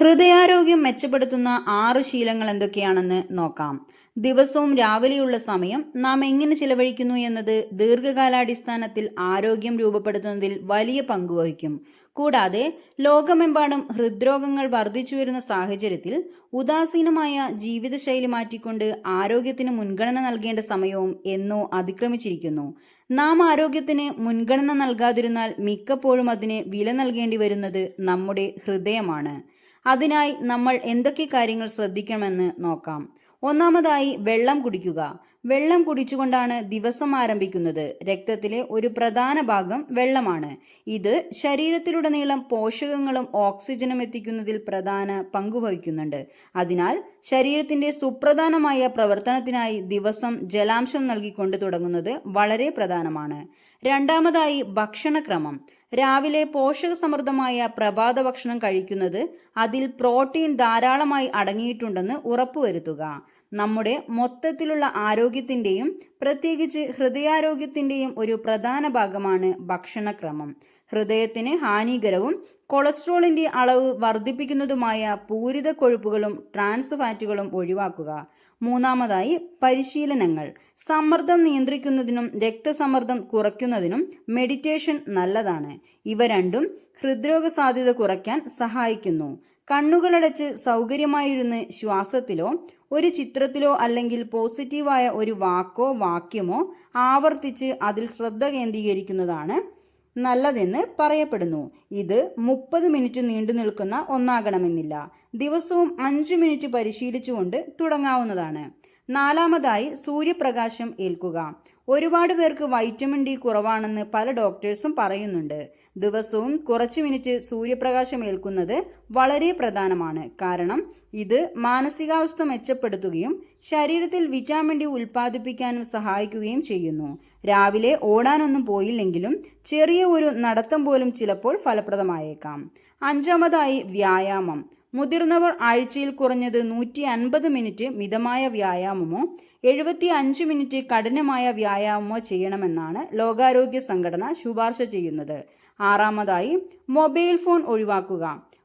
ഹൃദയാരോഗ്യം മെച്ചപ്പെടുത്തുന്ന 6 ശീലങ്ങൾ എന്തൊക്കെയാണെന്ന് നോക്കാം. ദിവസവും രാവിലെയുള്ള സമയം നാം എങ്ങനെ ചിലവഴിക്കുന്നു എന്നത് ദീർഘകാലാടിസ്ഥാനത്തിൽ ആരോഗ്യം രൂപപ്പെടുത്തുന്നതിൽ വലിയ പങ്കുവഹിക്കും. കൂടാതെ ലോകമെമ്പാടും ഹൃദ്രോഗങ്ങൾ വർദ്ധിച്ചുവരുന്ന സാഹചര്യത്തിൽ ഉദാസീനമായ ജീവിതശൈലി മാറ്റിക്കൊണ്ട് ആരോഗ്യത്തിന് മുൻഗണന നൽകേണ്ട സമയവും എന്നോ അതിക്രമിച്ചിരിക്കുന്നു. നാം ആരോഗ്യത്തിന് മുൻഗണന നൽകാതിരുന്നാൽ മിക്കപ്പോഴും അതിന് വില നൽകേണ്ടി വരുന്നത് നമ്മുടെ ഹൃദയമാണ്. അതിനായി നമ്മൾ എന്തൊക്കെ കാര്യങ്ങൾ ശ്രദ്ധിക്കണമെന്ന് നോക്കാം. ഒന്നാമതായി, വെള്ളം കുടിക്കുക. വെള്ളം കുടിച്ചുകൊണ്ടാണ് ദിവസം ആരംഭിക്കുന്നത്. രക്തത്തിലെ ഒരു പ്രധാന ഭാഗം വെള്ളമാണ്. ഇത് ശരീരത്തിലുടനീളം പോഷകങ്ങളും ഓക്സിജനും എത്തിക്കുന്നതിൽ പ്രധാന പങ്കുവഹിക്കുന്നുണ്ട്. അതിനാൽ ശരീരത്തിന്റെ സുപ്രധാനമായ പ്രവർത്തനത്തിനായി ദിവസം ജലാംശം നൽകിക്കൊണ്ട് തുടങ്ങുന്നത് വളരെ പ്രധാനമാണ്. രണ്ടാമതായി, ഭക്ഷണക്രമം. രാവിലെ പോഷകസമൃദ്ധമായ പ്രഭാത ഭക്ഷണം കഴിക്കുന്നത് അതിൽ പ്രോട്ടീൻ ധാരാളമായി അടങ്ങിയിട്ടുണ്ടെന്ന് ഉറപ്പുവരുത്തുക. നമ്മുടെ മൊത്തത്തിലുള്ള ആരോഗ്യത്തിന്റെയും പ്രത്യേകിച്ച് ഹൃദയാരോഗ്യത്തിന്റെയും ഒരു പ്രധാന ഭാഗമാണ് ഭക്ഷണക്രമം. ഹൃദയത്തിന് ഹാനികരവും കൊളസ്ട്രോളിന്റെ അളവ് വർദ്ധിപ്പിക്കുന്നതുമായ പൂരിത കൊഴുപ്പുകളും ട്രാൻസ് ഫാറ്റുകളും ഒഴിവാക്കുക. മൂന്നാമതായി, പരിശീലനങ്ങൾ. സമ്മർദ്ദം നിയന്ത്രിക്കുന്നതിനും രക്തസമ്മർദ്ദം കുറയ്ക്കുന്നതിനും മെഡിറ്റേഷൻ നല്ലതാണ്. ഇവ രണ്ടും ഹൃദ്രോഗ സാധ്യത കുറയ്ക്കാൻ സഹായിക്കുന്നു. കണ്ണുകളടച്ച് സൗകര്യമായിരുന്ന് ശ്വാസത്തിലോ ഒരു ചിത്രത്തിലോ അല്ലെങ്കിൽ പോസിറ്റീവായ ഒരു വാക്കോ വാക്യമോ ആവർത്തിച്ച് അതിൽ ശ്രദ്ധ കേന്ദ്രീകരിക്കുന്നതാണ് നല്ലതെന്ന് പറയപ്പെടുന്നു. ഇത് 30 മിനിറ്റ് നീണ്ടു നിൽക്കുന്ന ഒന്നാകണമെന്നില്ല. ദിവസവും 5 മിനിറ്റ് പരിശീലിച്ചുകൊണ്ട് തുടങ്ങാവുന്നതാണ്. നാലാമതായി, സൂര്യപ്രകാശം ഏൽക്കുക. ഒരുപാട് പേർക്ക് വൈറ്റമിൻ ഡി കുറവാണെന്ന് പല ഡോക്ടേഴ്സും പറയുന്നുണ്ട്. ദിവസവും കുറച്ച് മിനിറ്റ് സൂര്യപ്രകാശം ഏൽക്കുന്നത് വളരെ പ്രധാനമാണ്. കാരണം ഇത് മാനസികാവസ്ഥ മെച്ചപ്പെടുത്തുകയും ശരീരത്തിൽ വിറ്റാമിൻ ഡി ഉൽപ്പാദിപ്പിക്കാനും സഹായിക്കുകയും ചെയ്യുന്നു. രാവിലെ ഓടാനൊന്നും പോയില്ലെങ്കിലും ചെറിയ ഒരു നടത്തം പോലും ചിലപ്പോൾ ഫലപ്രദമായേക്കാം. അഞ്ചാമതായി, വ്യായാമം. മുതിർന്നവർ ആഴ്ചയിൽ കുറഞ്ഞത് 150 മിനിറ്റ് മിതമായ വ്യായാമമോ 75 മിനിറ്റ് കഠിനമായ വ്യായാമമോ ചെയ്യണമെന്നാണ് ലോകാരോഗ്യ സംഘടന ശുപാർശ ചെയ്യുന്നത്. ആറാമതായി, മൊബൈൽ ഫോൺ ഒഴിവാക്കുക.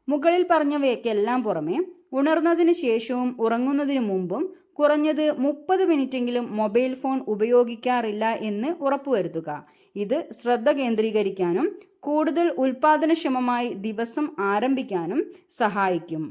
മുകളിൽ പറഞ്ഞവയ്ക്കെല്ലാം പുറമെ ഉണർന്നതിന് ശേഷവും ഉറങ്ങുന്നതിനു മുമ്പും കുറഞ്ഞത് 30 മിനിറ്റെങ്കിലും മൊബൈൽ ഫോൺ ഉപയോഗിക്കാറില്ല എന്ന് ഉറപ്പുവരുത്തുക. ഇത് ശ്രദ്ധ കേന്ദ്രീകരിക്കാനും കൂടുതൽ ഉൽപാദനക്ഷമമായി ദിവസം ആരംഭിക്കാനും സഹായിക്കും.